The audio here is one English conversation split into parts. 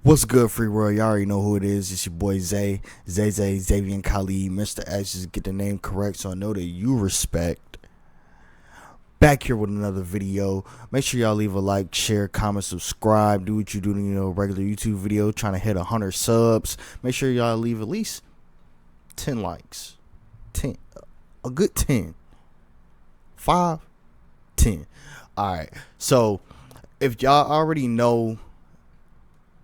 What's good, Free World? Y'all already know who it is. It's your boy Zay, Xavier Khalid. Mr. X, just get the name correct so I know that you respect. Back here with another video. Make sure y'all leave a like, share, comment, subscribe. Do what you do in regular YouTube video. Trying to hit 100 subs. Make sure y'all leave at least 10 likes. 10. A good 10. 5, 10. Alright. So, if y'all already know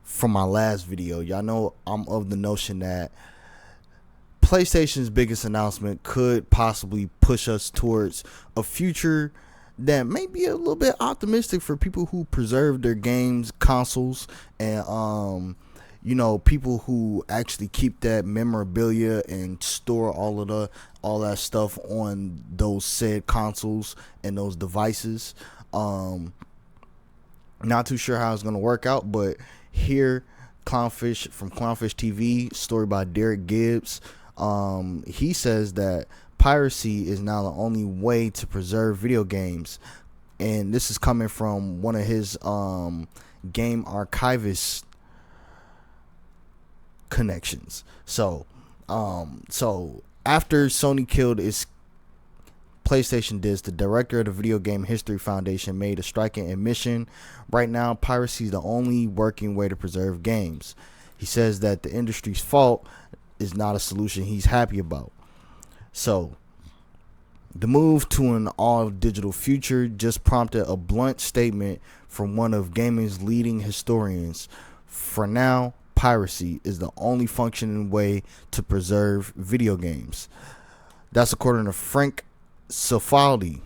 from my last video, y'all know I'm of the notion that PlayStation's biggest announcement could possibly push us towards a future that may be a little bit optimistic for people who preserve their games consoles and people who actually keep that memorabilia and store all that stuff on those said consoles and those devices. Not too sure how it's going to work out, but here, Clownfish from Clownfish TV, story by Derek Gibbs. He says that piracy is now the only way to preserve video games, and this is coming from one of his game archivist connections. So after Sony killed its PlayStation disc, the director of the Video Game History Foundation made a striking admission. Right now, piracy is the only working way to preserve games. He says that the industry's fault is not a solution he's happy about. So, the move to an all-digital future just prompted a blunt statement from one of gaming's leading historians. For now, piracy is the only functioning way to preserve video games. That's according to Frank Cafaldi,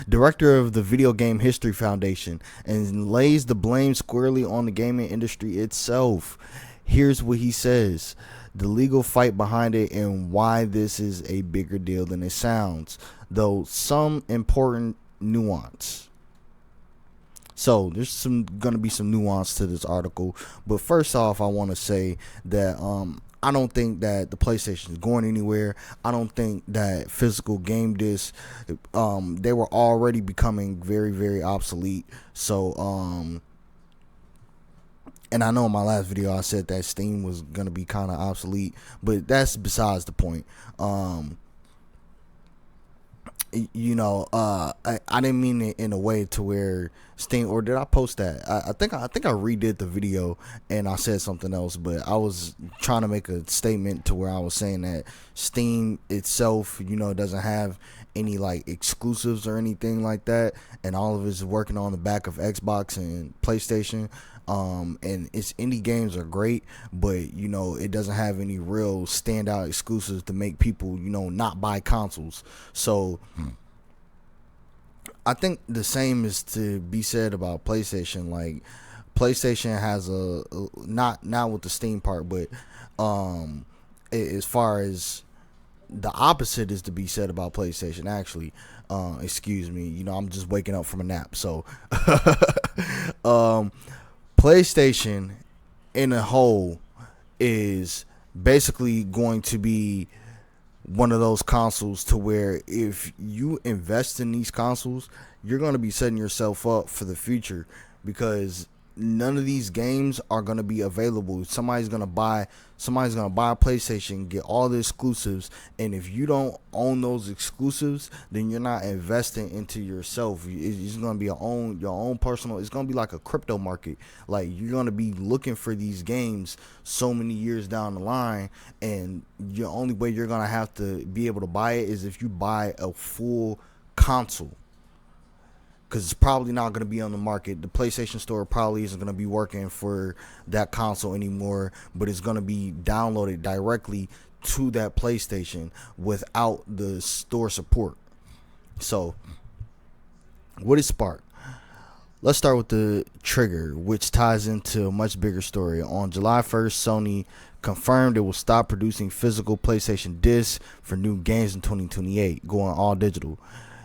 director of the Video Game History Foundation, and lays the blame squarely on the gaming industry itself. Here's what he says: the legal fight behind it and why this is a bigger deal than it sounds, though some important nuance. So there's going to be some nuance to this article, but first off, I want to say that I don't think that the PlayStation is going anywhere. I don't think that physical game discs, they were already becoming very, very obsolete. So and I know in my last video I said that Steam was going to be kind of obsolete, but that's besides the point. I didn't mean it in a way to where Steam, or did I post that? I think I redid the video and I said something else, but I was trying to make a statement to where I was saying that Steam itself, doesn't have any like exclusives or anything like that, and all of it is working on the back of Xbox and PlayStation. And its indie games are great, but it doesn't have any real standout exclusives to make people not buy consoles. So I think the same is to be said about PlayStation. Like, PlayStation has a not with the Steam part, but as far as the opposite is to be said about PlayStation, actually. Excuse me, I'm just waking up from a nap, so PlayStation in a whole is basically going to be one of those consoles to where if you invest in these consoles, you're going to be setting yourself up for the future, because none of these games are going to be available. Somebody's going to buy a PlayStation, get all the exclusives, and if you don't own those exclusives, then you're not investing into yourself. It's going to be your own personal. It's going to be like a crypto market. Like, you're going to be looking for these games so many years down the line, and the only way you're going to have to be able to buy it is if you buy a full console, because it's probably not going to be on the market. The PlayStation Store probably isn't going to be working for that console anymore, but it's going to be downloaded directly to that PlayStation without the store support. So, what is Spark? Let's start with the trigger, which ties into a much bigger story. On July 1st, Sony confirmed it will stop producing physical PlayStation discs for new games in 2028, going all digital.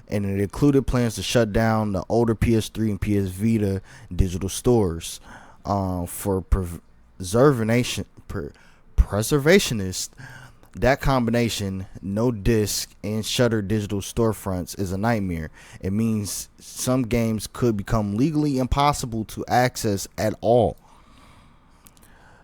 And it included plans to shut down the older PS3 and PS Vita digital stores. For preservationists, That combination, no disc and shuttered digital storefronts, is a nightmare. It means some games could become legally impossible to access at all.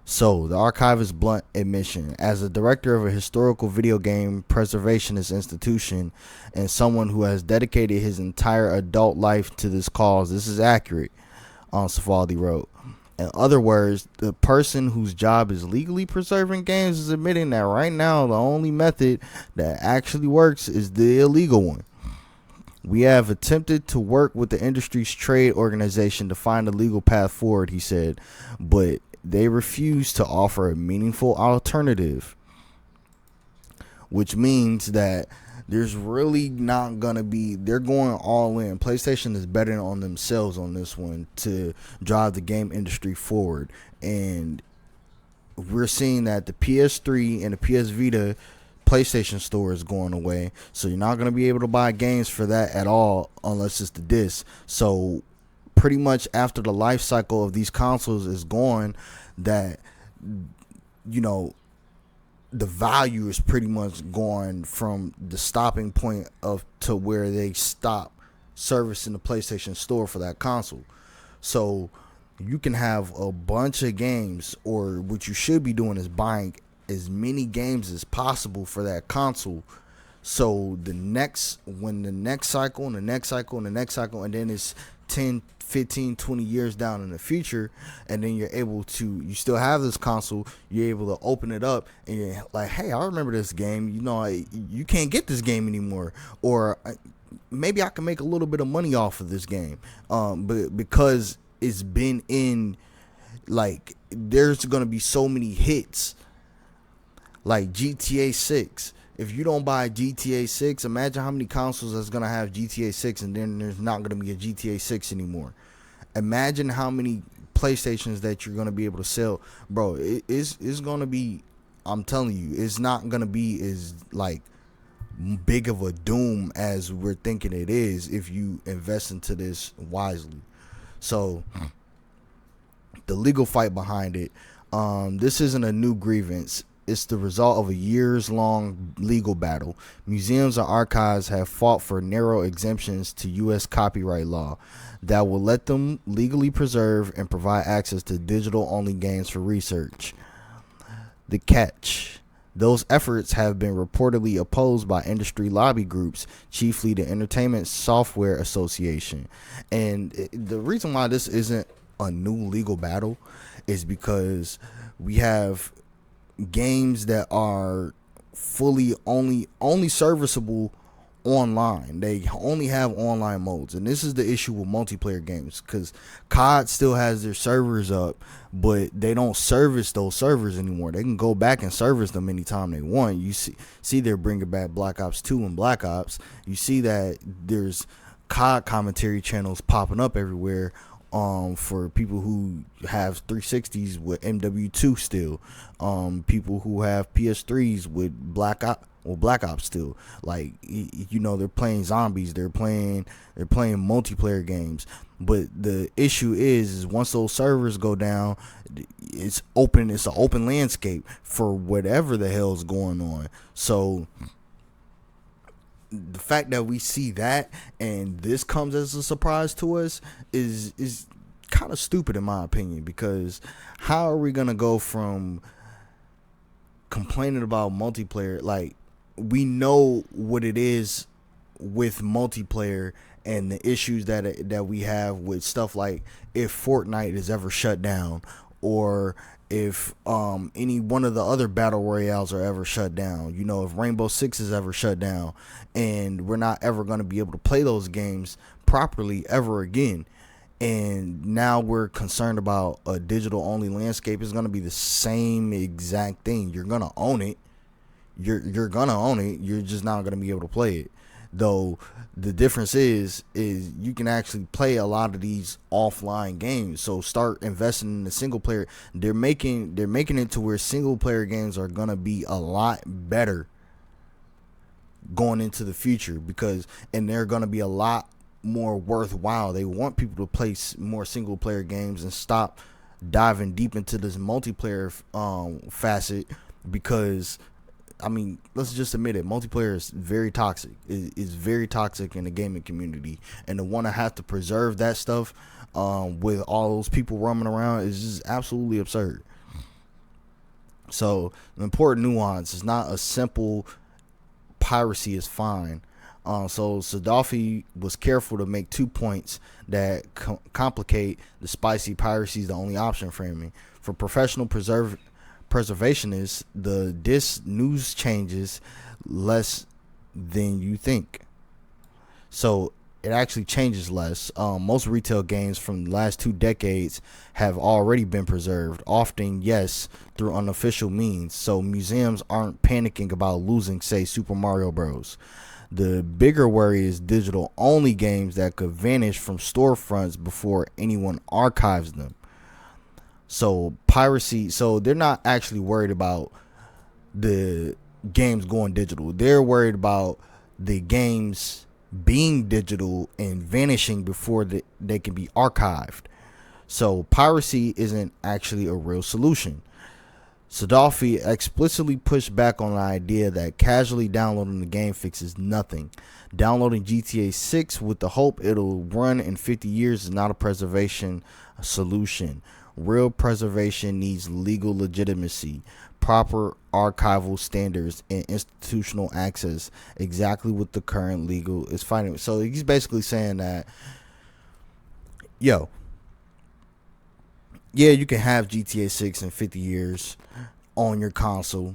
So, the archivist's blunt admission: as a director of a historical video game preservationist institution and someone who has dedicated his entire adult life to this cause, this is accurate, Safaldi wrote. In other words, the person whose job is legally preserving games is admitting that right now the only method that actually works is the illegal one. We have attempted to work with the industry's trade organization to find a legal path forward, he said, but they refuse to offer a meaningful alternative, which means that there's really not going to be, they're going all in. PlayStation is betting on themselves on this one to drive the game industry forward. And we're seeing that the PS3 and the PS Vita PlayStation Store is going away. So you're not going to be able to buy games for that at all unless it's the disc. So pretty much after the life cycle of these consoles is gone, that, you know, the value is pretty much gone from the stopping point of to where they stop servicing the PlayStation Store for that console. So you can have a bunch of games, or what you should be doing is buying as many games as possible for that console. So when the next cycle and the next cycle and the next cycle, and then it's 10, 15, 20 years down in the future, and then you still have this console, you're able to open it up and you're like, hey, I remember this game, you can't get this game anymore, or maybe I can make a little bit of money off of this game, but because it's been in, like, there's gonna be so many hits like GTA 6. If you don't buy GTA 6, imagine how many consoles that's going to have GTA 6, and then there's not going to be a GTA 6 anymore. Imagine how many PlayStations that you're going to be able to sell. Bro, it's going to be, I'm telling you, it's not going to be as, like, big of a doom as we're thinking it is if you invest into this wisely. So, the legal fight behind it, this isn't a new grievance. It's the result of a years-long legal battle. Museums and archives have fought for narrow exemptions to U.S. copyright law that will let them legally preserve and provide access to digital-only games for research. The catch: those efforts have been reportedly opposed by industry lobby groups, chiefly the Entertainment Software Association. And the reason why this isn't a new legal battle is because we have games that are fully only serviceable online. They only have online modes, and this is the issue with multiplayer games, because COD still has their servers up, but they don't service those servers anymore. They can go back and service them anytime they want. You see they're bringing back Black Ops 2 and Black Ops. You see that there's COD commentary channels popping up everywhere for people who have 360s with MW2 still, people who have PS3s with Black Ops still. Like, they're playing zombies, they're playing multiplayer games. But the issue is once those servers go down, it's an open landscape for whatever the hell's going on. So the fact that we see that and this comes as a surprise to us is kind of stupid in my opinion, because how are we gonna go from complaining about multiplayer, like, we know what it is with multiplayer and the issues that we have with stuff like if Fortnite is ever shut down, or if any one of the other battle royales are ever shut down, if Rainbow Six is ever shut down, and we're not ever going to be able to play those games properly ever again. And now we're concerned about a digital only landscape. Is going to be the same exact thing. You're going to own it. You're going to own it. You're just not going to be able to play it. Though the difference is you can actually play a lot of these offline games. So start investing in the single player. They're making it to where single player games are gonna be a lot better going into the future, and they're gonna be a lot more worthwhile. They want people to play more single player games and stop diving deep into this multiplayer facet, because I mean, let's just admit it. Multiplayer is very toxic. It's very toxic in the gaming community, and to want to have to preserve that stuff with all those people roaming around is just absolutely absurd. So, the important nuance is not a simple piracy is fine. So Sadolfi was careful to make 2 points that complicate the spicy piracy is the only option framing. For professional preservationists, the disc news changes less than you think. So it actually changes less. Most retail games from the last 2 decades have already been preserved, often, yes, through unofficial means. So museums aren't panicking about losing, say, Super Mario Bros. The bigger worry is digital-only games that could vanish from storefronts before anyone archives them. So piracy, so they're not actually worried about the games going digital. They're worried about the games being digital and vanishing before they can be archived. So piracy isn't actually a real solution. Sadolfi explicitly pushed back on the idea that casually downloading the game fixes nothing. Downloading GTA 6 with the hope it'll run in 50 years is not a preservation solution. Real preservation needs legal legitimacy, proper archival standards, and institutional access, exactly what the current legal is fighting. So he's basically saying that, yo, yeah, you can have GTA 6 in 50 years on your console,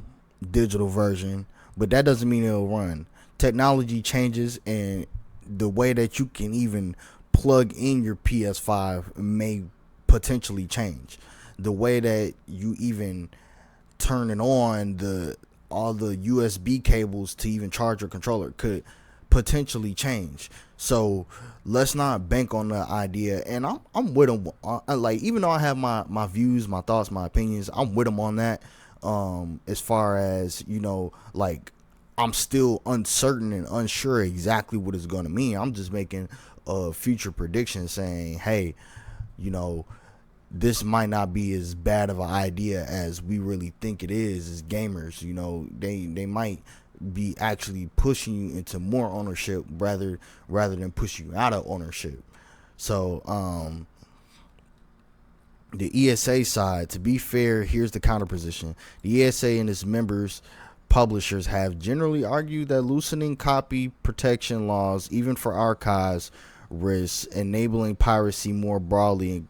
digital version, but that doesn't mean it'll run. Technology changes, and the way that you can even plug in your PS5 may potentially change. The way that you even turn it on, all the USB cables to even charge your controller could potentially change. So let's not bank on the idea. And I'm with them. Like, even though I have my views, my thoughts, my opinions, I'm with them on that. As far as, like, I'm still uncertain and unsure exactly what it's going to mean. I'm just making a future prediction saying, hey, this might not be as bad of an idea as we really think it is as gamers. They might be actually pushing you into more ownership rather than push you out of ownership. So the ESA side, to be fair, here's the counter position. The ESA and its members publishers have generally argued that loosening copy protection laws, even for archives, risks enabling piracy more broadly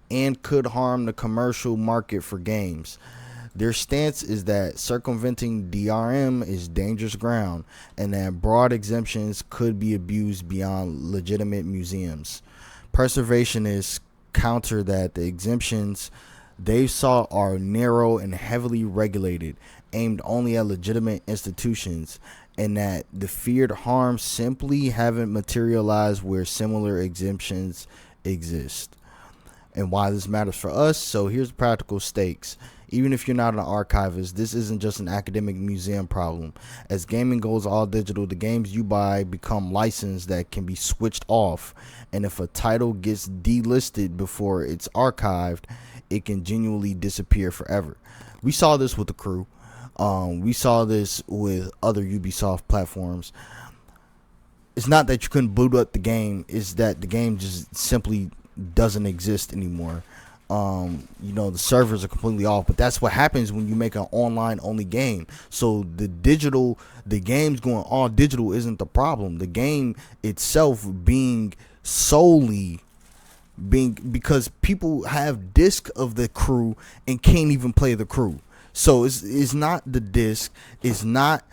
and could harm the commercial market for games. Their stance is that circumventing DRM is dangerous ground and that broad exemptions could be abused beyond legitimate museums. Preservationists counter that the exemptions they sought are narrow and heavily regulated, aimed only at legitimate institutions, and that the feared harms simply haven't materialized where similar exemptions exist. And why this matters for us, so here's practical stakes. Even if you're not an archivist, this isn't just an academic museum problem. As gaming goes all digital, the games you buy become licensed that can be switched off. And if a title gets delisted before it's archived, it can genuinely disappear forever. We saw this with The Crew. We saw this with other Ubisoft platforms. It's not that you couldn't boot up the game, it's that the game just simply doesn't exist anymore. The servers are completely off, but that's what happens when you make an online only game. So the games going all digital isn't the problem. The game itself being because people have disc of The Crew and can't even play The Crew. So it's not the disc, it's not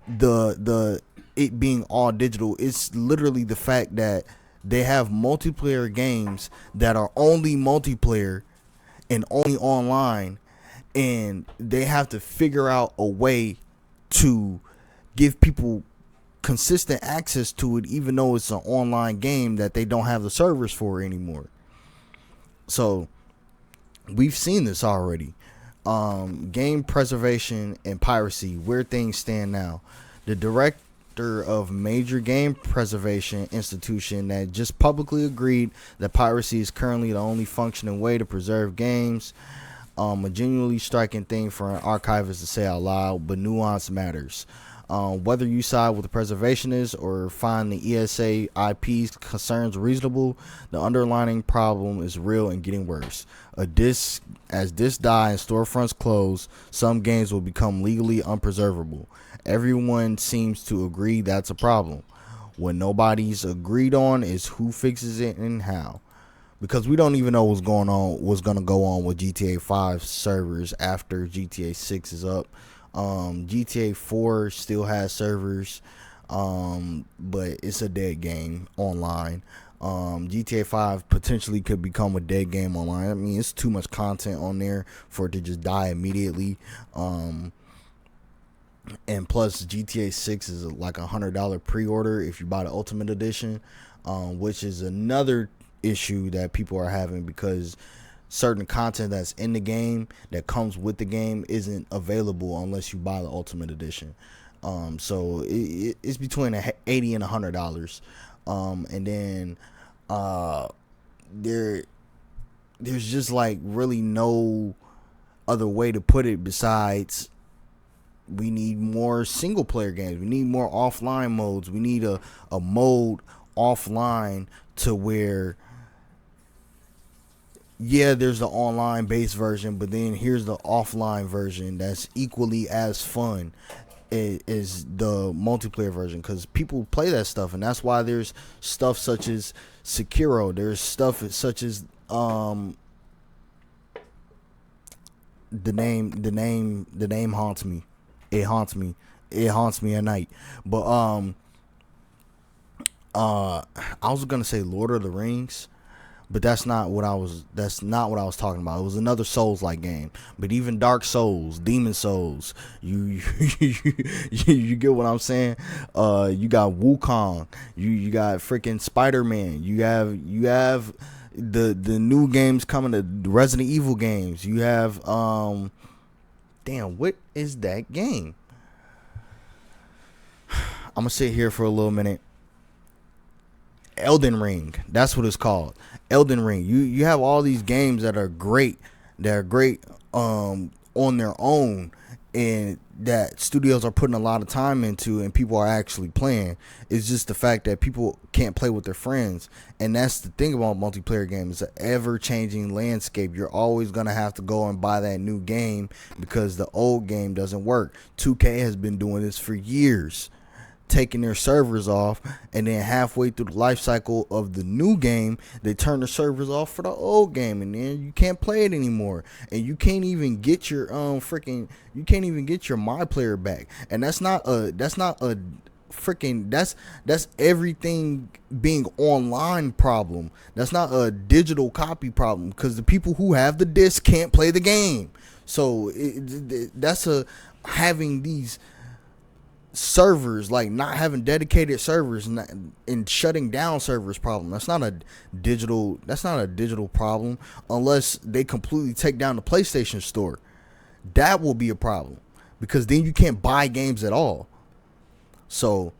the it being all digital. It's literally the fact that they have multiplayer games that are only multiplayer and only online, and they have to figure out a way to give people consistent access to it, even though it's an online game that they don't have the servers for anymore. So we've seen this already. Game preservation and piracy, where things stand now. The director of major game preservation institution that just publicly agreed that piracy is currently the only functioning way to preserve games. A genuinely striking thing for an archivist to say out loud, but nuance matters. Whether you side with the preservationists or find the ESA IP's concerns reasonable, the underlying problem is real and getting worse. As discs die and storefronts close, some games will become legally unpreservable. Everyone seems to agree that's a problem. What nobody's agreed on is who fixes it and how. Because we don't even know what's going to go on with GTA 5 servers after GTA 6 is up. GTA 4 still has servers, but it's a dead game online. GTA 5 potentially could become a dead game online. I mean, it's too much content on there for it to just die immediately. And plus, GTA 6 is like $100 pre-order if you buy the Ultimate Edition, which is another issue that people are having because certain content that's in the game that comes with the game isn't available unless you buy the Ultimate Edition. So it's between $80 and $100. And then there's just like really no other way to put it besides we need more single player games. We need more offline modes. We need a mode offline to where, yeah, there's the online base version, but then here's the offline version that's equally as fun is the multiplayer version, because people play that stuff, and that's why there's stuff such as Sekiro. There's stuff such as the name haunts me. It haunts me at night. But I was gonna say Lord of the Rings, but that's not what I was talking about. It was another Souls-like game. But even Dark Souls, Demon Souls, you get what I'm saying? You got Wukong, you got freaking Spider-Man, you have the new games coming, the Resident Evil games. You have damn, what is that game? I'm gonna sit here for a little minute. Elden Ring, that's what it's called. Elden Ring. You have all these games that are great on their own, and that studios are putting a lot of time into, and people are actually playing. It's just the fact that people can't play with their friends, and that's the thing about multiplayer games. It's an ever-changing landscape. You're always gonna have to go and buy that new game because the old game doesn't work. 2K has been doing this for years, taking their servers off, and then halfway through the life cycle of the new game, they turn the servers off for the old game, and then you can't play it anymore, and you can't even get your my player back. And that's everything being online problem. That's not a digital copy problem, because the people who have the disc can't play the game. So that's having these servers, like not having dedicated servers and shutting down servers problem. That's not a digital problem unless they completely take down the PlayStation store. That will be a problem, because then you can't buy games at all. So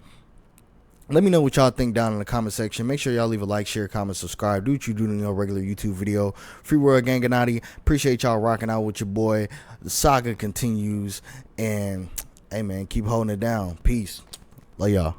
let me know what y'all think down in the comment section. Make sure y'all leave a like, share, comment, subscribe. Do what you do in a regular YouTube video. Free World Ganganati. Appreciate y'all rocking out with your boy. The saga continues, and hey man, keep holding it down. Peace. Love y'all.